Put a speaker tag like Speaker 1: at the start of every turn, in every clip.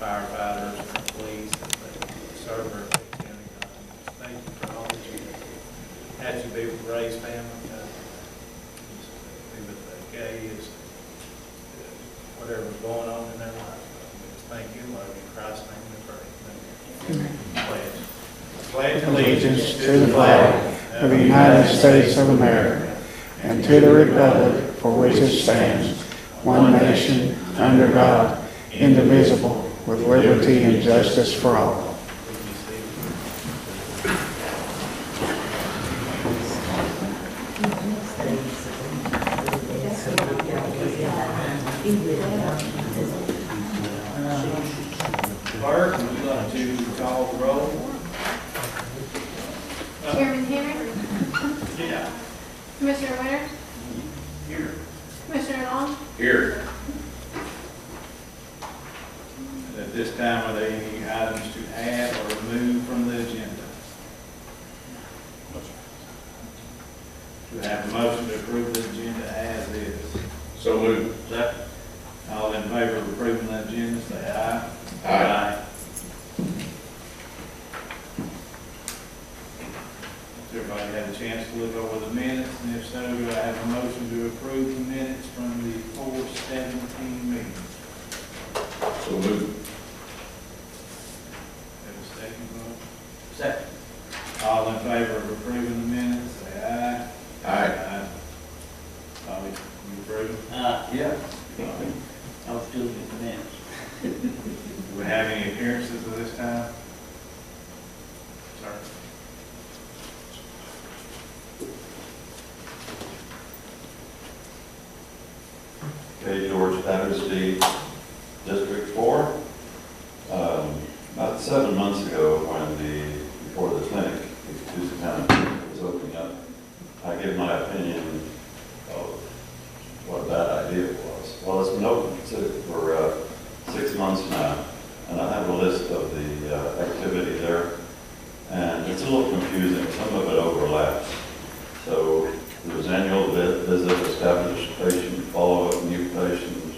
Speaker 1: firefighters and police that serve our county. Thank you for all that you had to be with the Ray's family. Be with the Gays, whatever's going on in their life. Just thank you, Lord, in Christ's name we pray. Pledge. Pledge allegiance
Speaker 2: To the flag of the United States of America and to the republic for which it stands, one nation, under God, indivisible, with liberty and justice for all.
Speaker 1: Clerk, would you like to call the roll?
Speaker 3: Chairman Henry,
Speaker 1: Yeah.
Speaker 3: Commissioner Winters,
Speaker 1: Here.
Speaker 3: Commissioner Long,
Speaker 1: Here. At this time, are there any items to add or remove from the agenda? Do I have a motion to approve the agenda as is?
Speaker 4: So moved.
Speaker 1: Second. All in favor of approving the agenda, say aye.
Speaker 4: Aye.
Speaker 1: Has everybody had a chance to look over the minutes? And if so, do I have a motion to approve the minutes from the 4/17 meeting?
Speaker 4: So moved.
Speaker 1: Have a second vote?
Speaker 4: Second.
Speaker 1: All in favor of approving the minutes, say aye.
Speaker 4: Aye.
Speaker 1: Bobby, you approve?
Speaker 5: Yeah,
Speaker 1: Bobby,
Speaker 5: I was doing the minutes.
Speaker 1: do we have any appearances at this time? Sir?
Speaker 6: Okay, George Pattersby, District 4. About 7 months ago, before the clinic, the Catoosa County Clinic was opening up, I gave my opinion of what a bad idea it was. Well, it's been open for 6 months now, and I have a list of the activity there, and it's a little confusing. Some of it overlaps. So there was annual visit, established patient follow-up, new patients,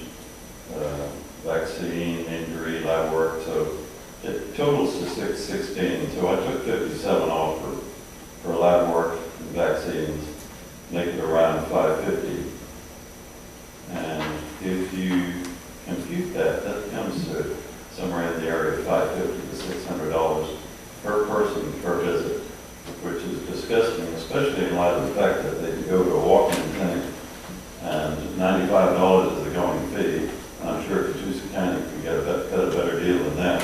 Speaker 6: vaccine, injury, lab work. So it totals to 616. So I took 57 off for lab work and vaccines, make it around 550. And if you compute that, that comes to somewhere in the area of $550 to $600 per person per visit, which is disgusting, especially in light of the fact that they can go to a walk-in clinic and $95 is the going fee. And I'm sure Catoosa County can get a better deal than that.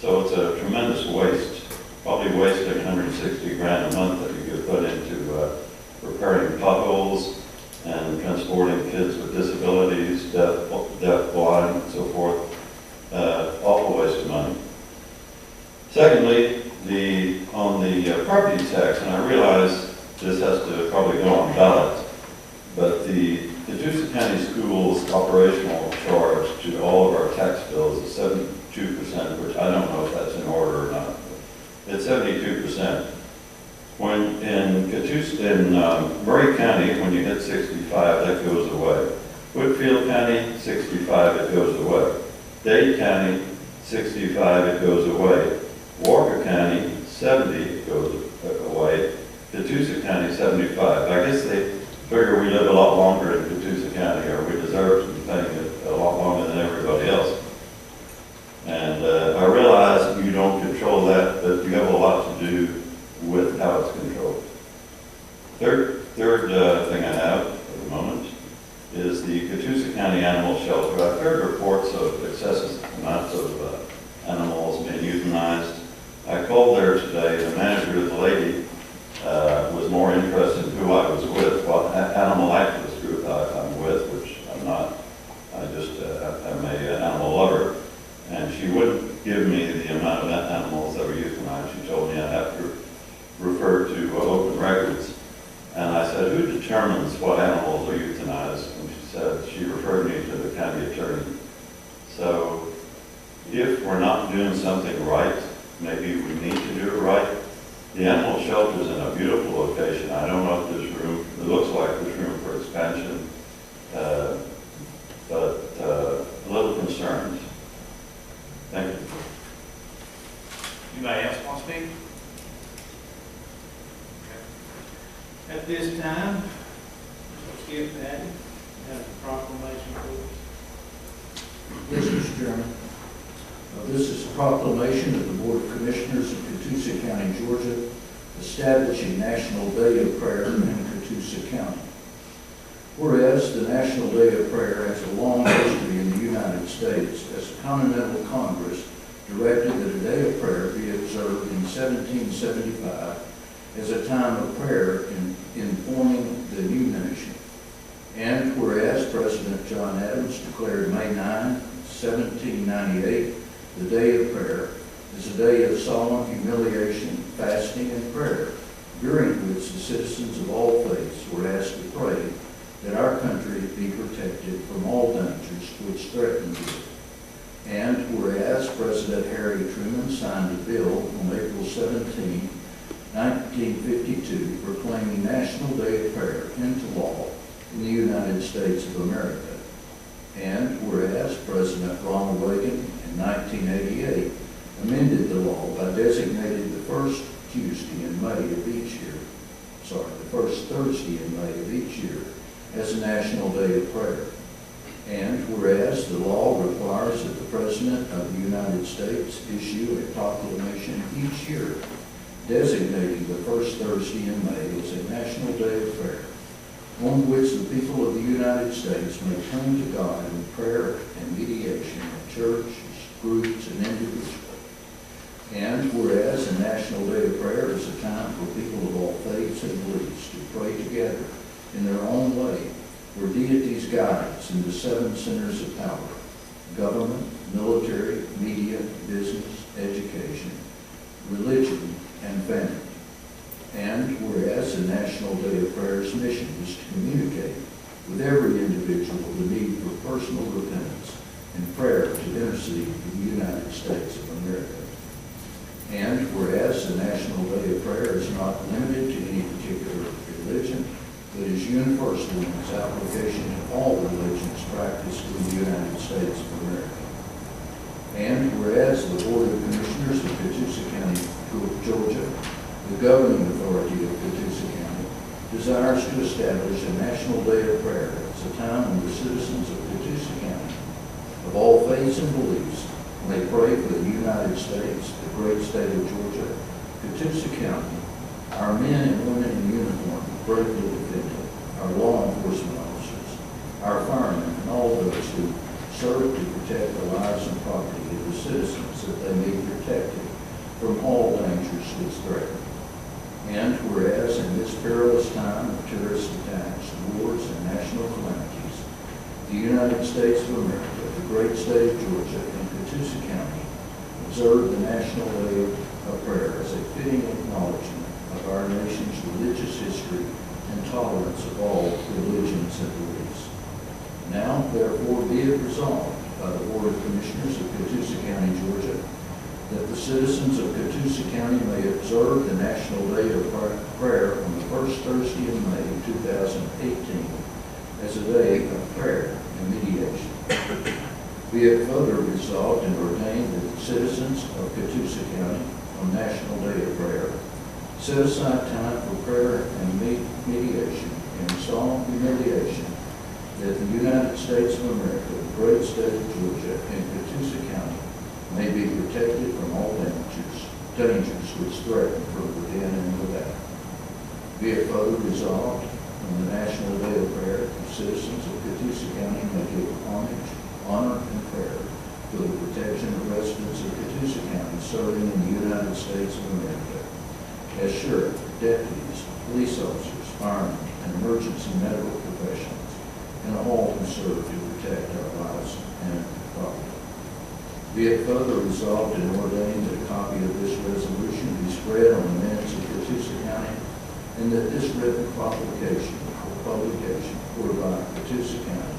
Speaker 6: So it's a tremendous waste, probably wasting $160 grand a month that you could put into repairing potholes and transporting kids with disabilities, deaf, blind, and so forth. Awful waste of money. Secondly, on the property tax, and I realize this has to probably go on ballot, but the Catoosa County Schools operational charge to all of our tax bills is 72%, which I don't know if that's in order or not. It's 72%. When in Murray County, when you hit 65, that goes away. Whitfield County, 65, it goes away. Dade County, 65, it goes away. Walker County, 70, it goes away. Catoosa County, 75. I guess they figure we live a lot longer in Catoosa County, or we deserve to be paying it a lot longer than everybody else. And I realize you don't control that, but you have a lot to do with how it's controlled. Third thing I have at the moment is the Catoosa County Animal Shelter. I've heard reports of excessive amounts of animals being euthanized. I called there today. The manager, the lady, was more interested in who I was with, what animal activist group I'm with, which I'm not. I just am an animal lover. And she wouldn't give me the amount of animals that were euthanized. She told me I'd have to refer to open records. And I said, who determines what animals are euthanized? And she said, she referred me to the county attorney. So if we're not doing something right, maybe we need to do it right. The animal shelter is in a beautiful location. I don't know if there's room, it looks like there's room for expansion, but a little concerned. Thank you.
Speaker 1: speak? Okay. At this time, Skip, Patty, have a proclamation for us.
Speaker 7: Yes, Mr. Chairman. This is a proclamation of the Board of Commissioners of Catoosa County, Georgia, establishing National Day of Prayer in Catoosa County. Whereas the National Day of Prayer has a long history in the United States, as the Continental Congress directed that a day of prayer be observed in 1775 as a time of prayer in forming the new nation. And whereas President John Adams declared May 9, 1798, the Day of Prayer, is a day of solemn humiliation, fasting, and prayer, during which the citizens of all faiths were asked to pray that our country be protected from all dangers which threaten it. And whereas President Harry Truman signed a bill on April 17, 1952, proclaiming National Day of Prayer into law in the United States of America. And whereas President Ronald Reagan in 1988 amended the law by designating the first Tuesday in May of each year, the first Thursday in May of each year as a National Day of Prayer. And whereas the law requires that the President of the United States issue a proclamation each year designating the first Thursday in May as a National Day of Prayer, on which the people of the United States may turn to God in prayer and mediation in churches, groups, and individually. And whereas a National Day of Prayer is a time for people of all faiths and beliefs to pray together in their own way for deity's guidance in the seven centers of power: government, military, media, business, education, religion, and family. And whereas the National Day of Prayer's mission is to communicate with every individual the need for personal repentance and prayer to intercede for the United States of America. And whereas the National Day of Prayer is not limited to any particular religion, but is universal in its application to all religions practiced in the United States of America. And whereas the Board of Commissioners of Catoosa County, Georgia, the governing authority of Catoosa County, desires to establish a National Day of Prayer as a time when the citizens of Catoosa County, of all faiths and beliefs, may pray for the United States, the great state of Georgia, Catoosa County, our men and women in uniform bravely defending, our law enforcement officers, our firemen, and all those who serve to protect the lives and property of the citizens, that they may be protected from all dangers which threaten. And whereas in this perilous time of terrorist attacks, wars, and national calamities, the United States of America, the great state of Georgia, and Catoosa County observe the National Day of Prayer as a fitting acknowledgement of our nation's religious history and tolerance of all religions and beliefs. Now, therefore, be it resolved by the Board of Commissioners of Catoosa County, Georgia, that the citizens of Catoosa County may observe the National Day of Prayer on the first Thursday in May 2018 as a day of prayer and mediation. Be it further resolved and ordained that the citizens of Catoosa County on National Day of Prayer set aside time for prayer and mediation and solemn humiliation that the United States of America, the great state of Georgia, and Catoosa County may be protected from all dangers which threaten from within and without. Be it further resolved on the National Day of Prayer, the citizens of Catoosa County may give homage, honor, and prayer for the protection of residents of Catoosa County serving in the United States of America as sheriff, deputies, police officers, firemen, and emergency medical professionals, and all who serve to protect our lives and property. Be it further resolved and ordained that a copy of this resolution be spread on the minutes of Catoosa County, and that this written proclamation or publication whereby Catoosa County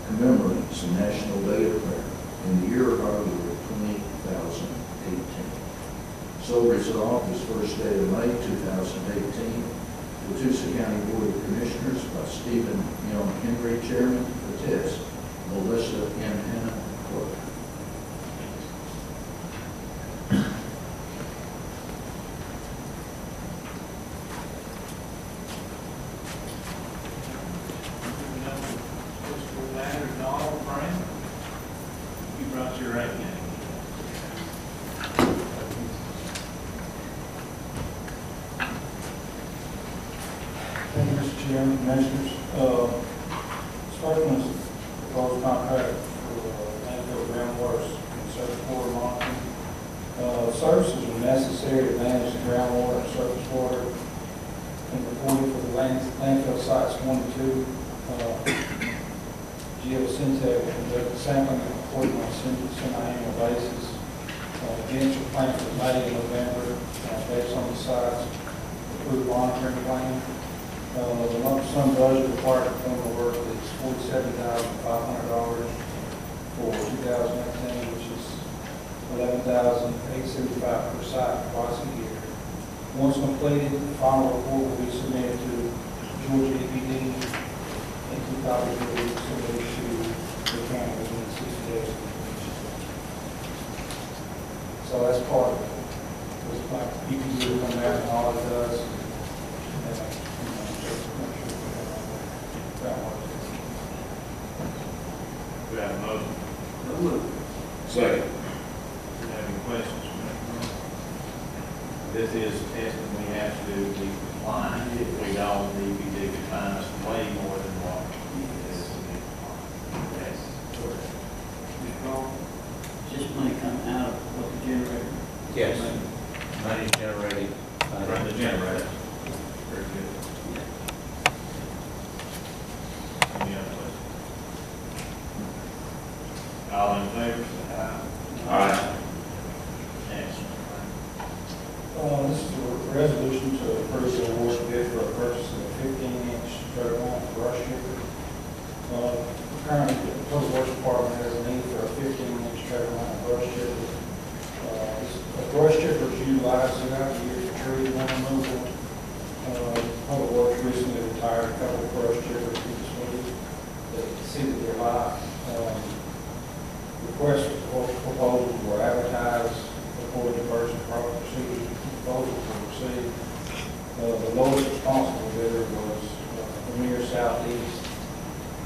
Speaker 7: commemorates the National Day of Prayer in the year of our Lord 2018. So resolved this first day of May 2018, Catoosa County Board of Commissioners by Stephen M. Henry, Chairman, attest, Melissa M. Hanna, Clerk.
Speaker 8: Chairman, Commissioners. This first one is proposed contract for landfill groundwater and surface water monitoring. Services are necessary to manage the groundwater and surface water and reporting for the landfill sites 1 and 2. Geosyntec will conduct sampling and reporting on a semi-annual basis. Events are planned for May and November based on the sites. Approved monitoring plan. The lump sum budget required to perform the work is $47,500 for 2018, which is $11,875 per site twice a year. Once completed, the final report will be submitted to Georgia EPD, and 2 copies will be submitted to the county within 60 days. So that's part of it. It's like EPD will come out and all it does.
Speaker 1: We have a motion.
Speaker 5: So moved.
Speaker 4: Second.
Speaker 1: Do you have any questions? This is testing we have to do to be compliant. If we don't, the EPD could fine us way more than what is to be compliant. Yes.
Speaker 5: Mr. Carl, does this money come out of what the generator?
Speaker 4: Yes. Money generated.
Speaker 1: From the generator. Very good. Any other questions? All in favor, say aye.
Speaker 4: Aye.
Speaker 1: Next.
Speaker 8: This is a resolution to approve the award bid for a purchase of a 15-inch third-line brush chipper. Currently, the Public Works Department has a need for a 15-inch third-line brush chipper. A brush chipper is utilized throughout the year for tree removal. Public Works recently retired a couple of brush chippers this week that exceeded their life. Requests for proposals were advertised according to first and proper procedure. Proposals were received. The lowest responsible bidder was Premier Southeast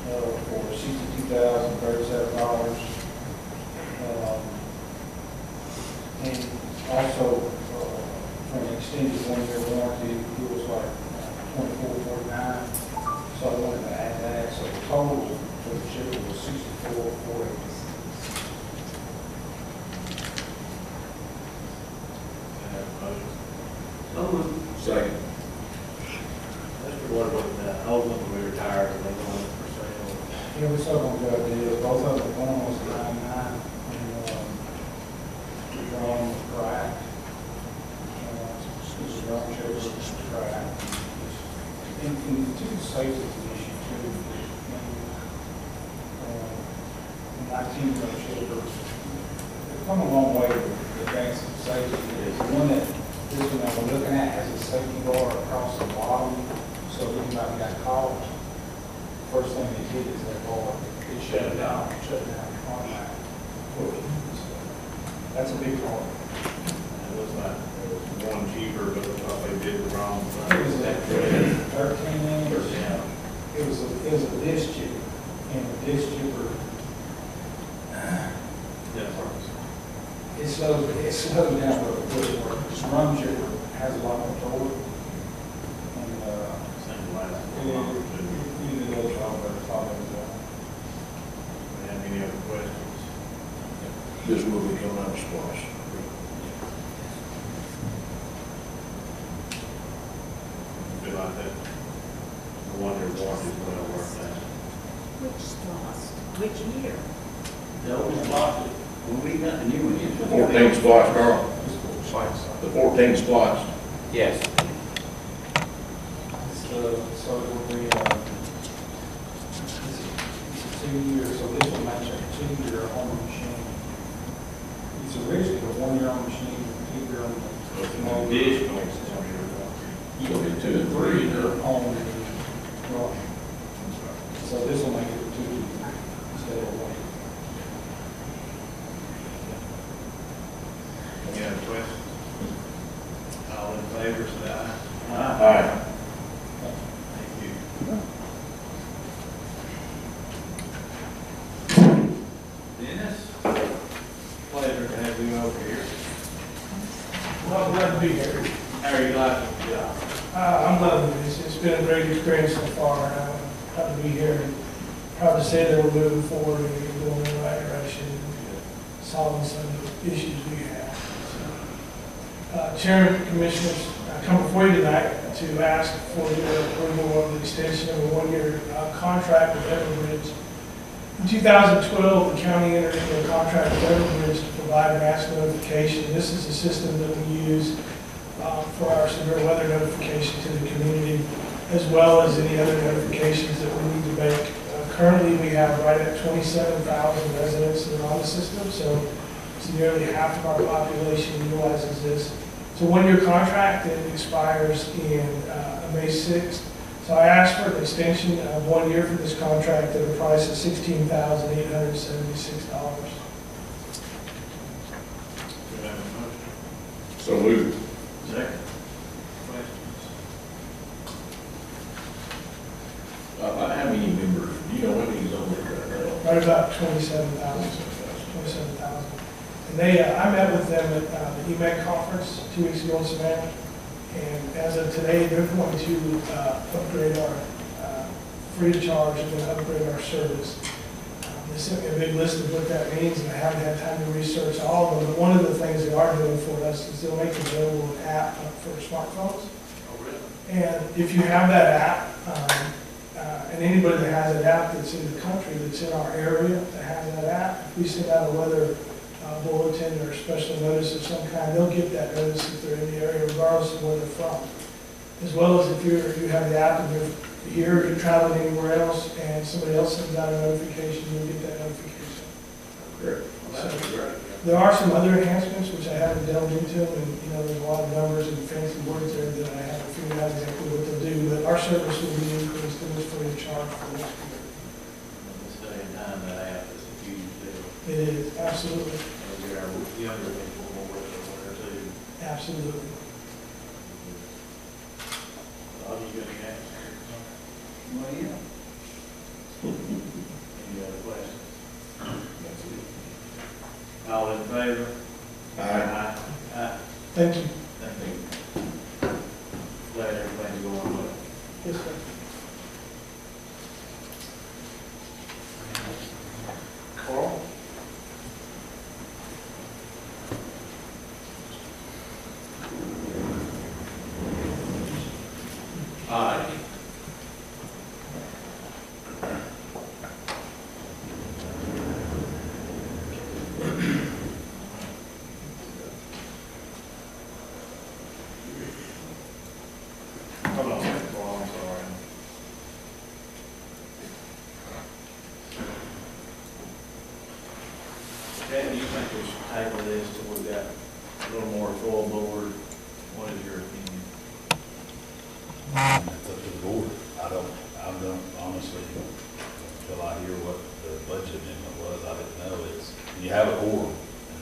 Speaker 8: for $62,037. And also from an extended 1-year warranty, it was like $24.49. So I wanted to add that. So the total for the chipper was $64,480.
Speaker 5: So moved.
Speaker 4: Second.
Speaker 1: Mr. What about the old one we retired, and they going for sale?
Speaker 8: Yeah, we saw one good deal. Both of them, one was 99 and the drum was cracked. This drum chipper was cracked. And the two safety issue too. 19 drum chipper. They've come a long way with advancing safety. The one that this one that we're looking at has a safety bar across the bottom, so if anybody got caught, first thing they did is that bar, it shut down on that. That's a big part.
Speaker 1: It looks like there was one cheaper, but it thought they did the wrong thing.
Speaker 8: It was that 13 inch.
Speaker 1: Yeah.
Speaker 8: It was a disc chipper, and the disc chipper, it slows down, but the drum chipper has a lot more torque. And,
Speaker 1: Same last
Speaker 8: it
Speaker 1: one.
Speaker 8: usually goes wrong, but it's all in
Speaker 1: Have any other questions?
Speaker 7: This will be coming out of squash.
Speaker 1: Feel like that, the one year warranty is well worth that.
Speaker 9: Which lost? Which year?
Speaker 5: The oldest box, when we got the new one in.
Speaker 7: The 14 squash, Carl.
Speaker 8: it.
Speaker 7: The 14 squash.
Speaker 4: Yes.
Speaker 8: So it will be, it's a 2-year, so this will match a 2-year on the machine. It's originally a 1-year on the machine, 2-year on
Speaker 1: So it's
Speaker 8: the.
Speaker 1: an additional.
Speaker 7: It'll be 2 and 3.
Speaker 8: On the, right. So this will make it 2 instead of 1.
Speaker 1: Any other questions? All in favor, say aye.
Speaker 7: Aye.
Speaker 1: Thank you. Dennis, pleasure to have you over here.
Speaker 10: Well, I'm glad to be here.
Speaker 1: How are you liking the job?
Speaker 10: I'm loving this. It's
Speaker 8: been a great experience so far, and I'm proud to be here, and proud to say that we're moving forward and going in the right direction, and solving some of the issues we have. So, Chairman, Commissioners, I come before you tonight to ask for your approval of the extension of a one-year contract with Everbridge. In 2012, the county entered into a contract with Everbridge to provide mass notification. This is a system that we use for our severe weather notification to the community, as well as any other notifications that we need to make. Currently, we have right at 27,000 residents that are on the system, so it's nearly half of our population utilizes this. It's a one-year contract that expires in May 6th. So I asked for an extension of 1 year for this contract at a price of $16,876.
Speaker 4: So moved.
Speaker 1: Second. Questions?
Speaker 4: How many members, do you know what he's on there right now?
Speaker 8: Right about 27,000. And they, I met with them at the EMEC conference 2 weeks ago in Savannah. And as of today, they're going to upgrade our, free of charge, and then upgrade our service. They sent me a big list of what that means, and I haven't had time to research all of them. But one of the things they are doing for us is they'll make available an app for smartphones.
Speaker 1: Oh, really?
Speaker 8: And if you have that app, and anybody that has an app that's in the country, that's in our area, that has that app, if we send out a weather bulletin or special notice of some kind, they'll get that notice if they're in the area, regardless of where they're from. As well as if you have the app and you're here, you're traveling anywhere else, and somebody else sends out a notification, you'll get that notification.
Speaker 4: Great. Well, that'd be great.
Speaker 8: There are some other enhancements which I haven't delved into, and there's a lot of numbers and fancy words there that I haven't figured out exactly what they'll do, but our service will be increased and is free of charge for the next year.
Speaker 1: In this day and time, that app is a huge deal.
Speaker 8: It is, absolutely,
Speaker 1: Maybe our younger people will work over there too.
Speaker 8: absolutely.
Speaker 1: Are you going to ask?
Speaker 5: Well, yeah.
Speaker 1: Any other questions? All in favor?
Speaker 4: Aye.
Speaker 1: Aye.
Speaker 8: Thank you.
Speaker 1: Thank you. Glad everything's going well.
Speaker 8: Yes, sir.
Speaker 1: Carl? Aye. Hold on a second, Carl, I'm sorry. Chad, do you think we should table this till we've got a little more full board? What is your opinion?
Speaker 10: It's up to the board. I don't honestly, until I hear what the budget amendment was, I didn't know. You have a quorum, and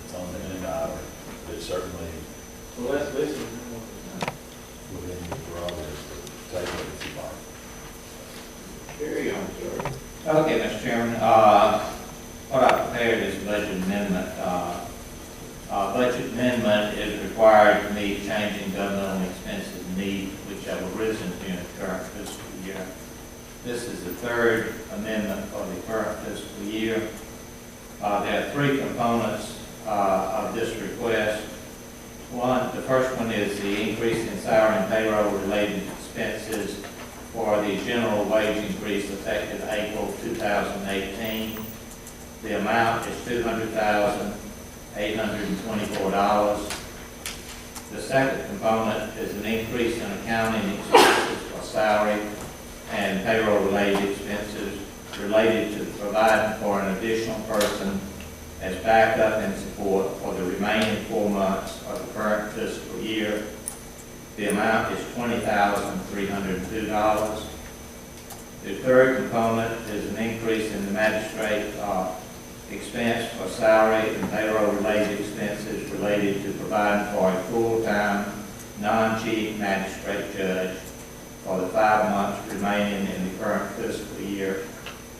Speaker 10: it's on the agenda item, but it's certainly
Speaker 1: Well, let's listen.
Speaker 10: within the prerogative to table it if you like.
Speaker 1: Carry on, sir.
Speaker 5: Okay, Mr. Chairman, what I prepared is a budget amendment. Budget amendment is required to meet changing governmental expenses need, which have arisen during the current fiscal year. This is the third amendment for the current fiscal year. There are three components of this request. The first one is the increase in salary and payroll related expenses for the general wage increase effective April 2018. The amount is $200,824. The second component is an increase in accounting expenses for salary and payroll related expenses related to providing for an additional person as backup and support for the remaining 4 months of the current fiscal year. The amount is $20,302. The third component is an increase in the magistrate expense for salary and payroll-related expenses related to providing for a full-time, non-chief magistrate judge for the 5 months remaining in the current fiscal year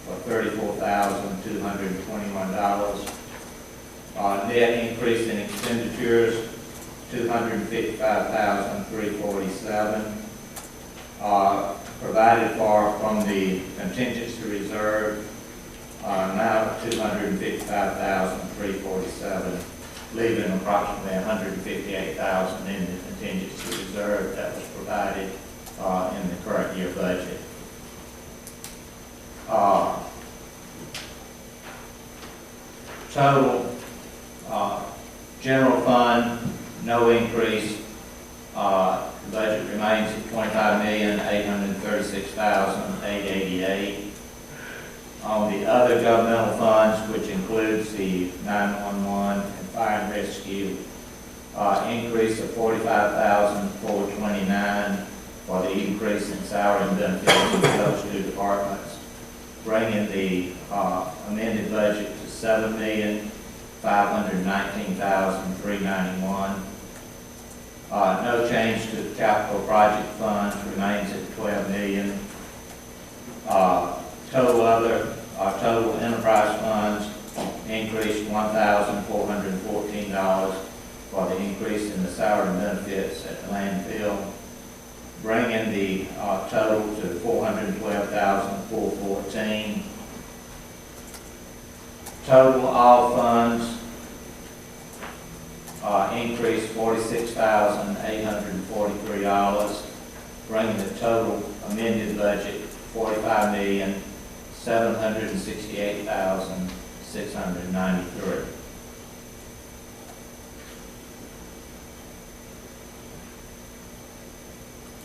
Speaker 5: for $34,221. Net increase in expenditures, $255,347. provided for from the contingency reserve, now $255,347, leaving approximately $158,000 in the contingency reserve that was provided in the current year budget. Total general fund, no increase. The budget remains at $25,836,888. On the other governmental funds, which includes the 911 and fire and rescue, increase of $45,429 for the increase in salary and benefits in those two departments, bringing the amended budget to $7,519,391. No change to the capital project funds, remains at $12 million. Total enterprise funds increased $1,414 for the increase in the salary and benefits at the landfill, bringing the total to $412,414. Total all funds increased $46,843, bringing the total amended budget $45,768,693.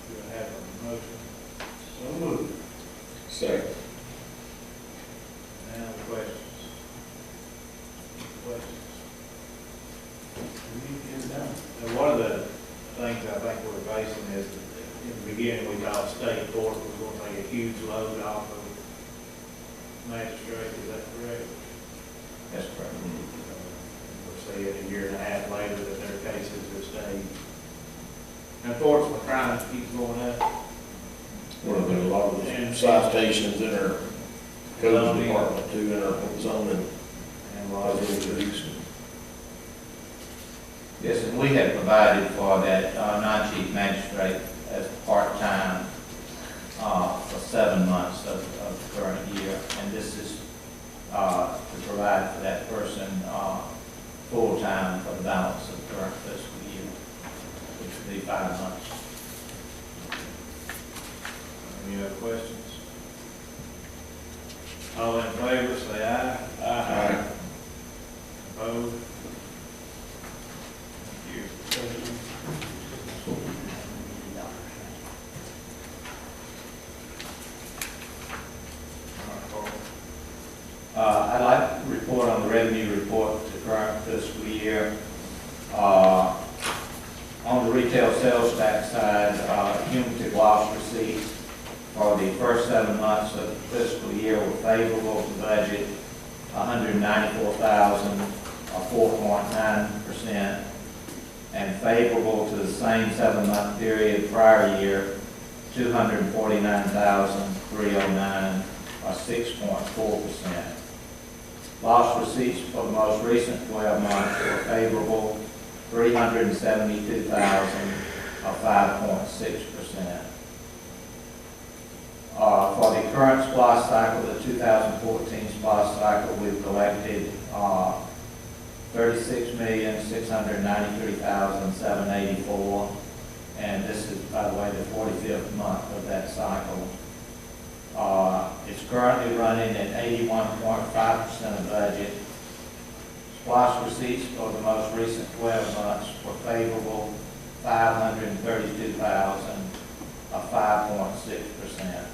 Speaker 1: Do I have a motion?
Speaker 4: So moved. Second.
Speaker 1: Now, questions? Questions? And one of the things I think we're facing is, that in the beginning, we thought state court was going to take a huge load off of magistrate, is that correct?
Speaker 5: That's correct.
Speaker 1: We'll see it a year and a half later that their cases have stayed. Unfortunately, crime keeps going up.
Speaker 4: Well, there are a lot of those citations in our code department too, in our zoning.
Speaker 1: And a lot of
Speaker 4: introduced.
Speaker 5: Yes, and we had provided for that non-chief magistrate as part-time for 7 months of the current year. And this is to provide for that person full-time for the balance of the current fiscal year, which would be 5 months.
Speaker 1: Any other questions? All in favor, say aye.
Speaker 4: Aye.
Speaker 1: Opposed? Thank you. I'd like to report on the revenue report for the current fiscal year. On the retail sales tax side, cumulative loss receipts for the first 7 months of the fiscal year were favorable to budget, $194,000, or 4.9%, and favorable to the same 7-month period prior year, $249,309, or 6.4%. Lost receipts for the most recent 12 months were favorable, $372,000, or 5.6%. For the current SPLOST cycle, the 2014 SPLOST cycle, we've collected $36,693,784, and this is, by the way, the 45th month of that cycle. It's currently running at 81.5% of budget. SPLOST receipts for the most recent 12 months were favorable, $532,000, or 5.6%.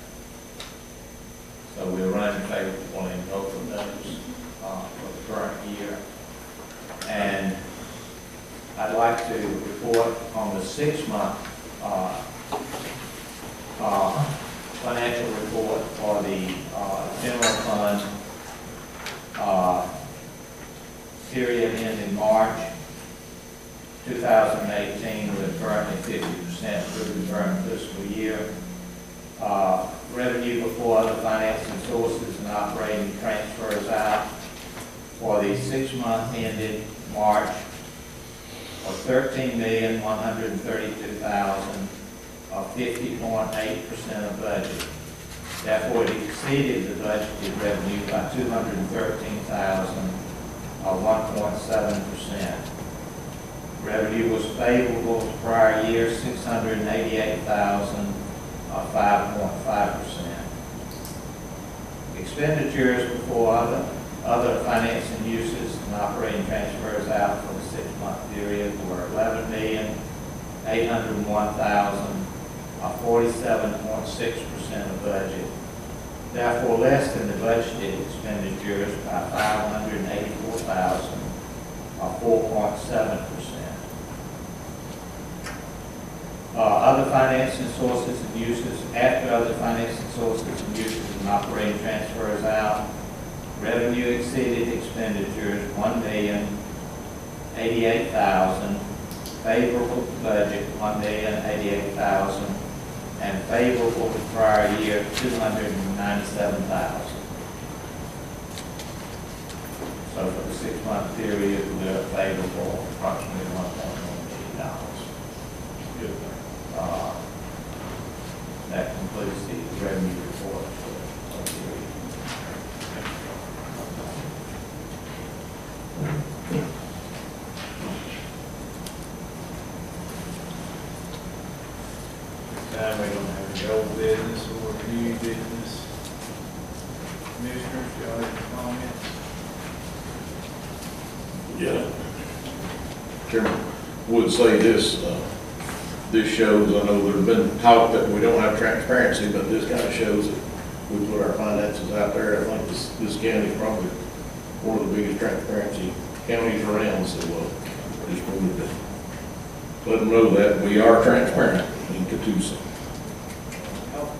Speaker 1: So we're running favorable in both of those for the current year. And I'd like to report on the 6-month financial report for the general fund period ending March 2018. We're currently 50% through the current fiscal year. Revenue before other financing sources and operating transfers out for the 6-month ended March was $13,132,000. of 50.8% of budget. Therefore, it exceeded the budgeted revenue by $213,000, or 1.7%. Revenue was favorable to prior year, $688,000, or 5.5%. Expenditures before other financing uses and operating transfers out for the 6-month period were $11,801,000, or 47.6% of budget. Therefore, less than the budgeted expenditures by $584,000, or 4.7%. Other financing sources and uses, after other financing sources and uses and operating transfers out, revenue exceeded expenditures $1,088,000, favorable to budget $1,088,000, and favorable to prior year $297,000. So for the 6-month period, we're favorable approximately $1.1 million. That concludes the revenue report for the period.
Speaker 10: Time we don't have any old business or new business. Commissioners, y'all have any comments?
Speaker 4: Yeah. Chairman, would say this, this shows, I know there's been talk that we don't have transparency, but this kind of shows that we put our finances out there. I think this county is probably one of the biggest transparency counties around, so I just wanted to let them know that we are transparent in Catoosa.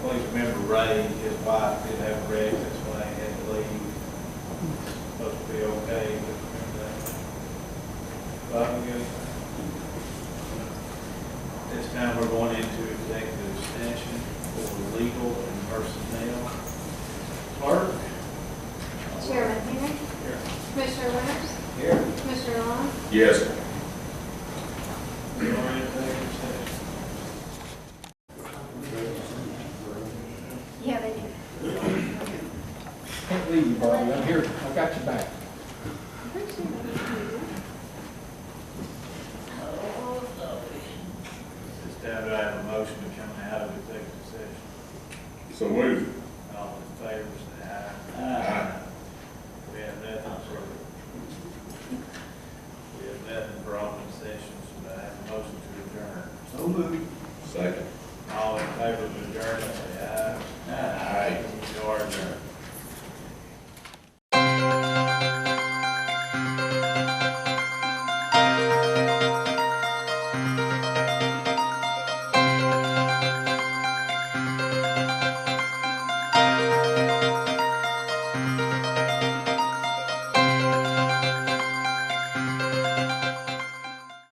Speaker 10: Please remember Ray, his wife did have a wreck, that's why he had to leave. Supposed to be okay, but remember that. Bob, you got anything? This time we're going into executive session for legal and personnel. Clerk?
Speaker 3: Chairman Henry.
Speaker 10: Here.
Speaker 3: Commissioner Winters.
Speaker 10: Here.
Speaker 3: Commissioner Long.
Speaker 4: Yes.
Speaker 10: We are in executive session.
Speaker 3: Yeah, they do.
Speaker 8: Can't leave you, Barbie, I'm here, I got your back.
Speaker 10: This time do I have a motion to come out of executive session?
Speaker 4: So move.
Speaker 10: All in favor, say aye.
Speaker 4: Aye.
Speaker 10: We have nothing for, open session, so I have a motion to adjourn.
Speaker 4: Second.
Speaker 10: All in favor of adjournment,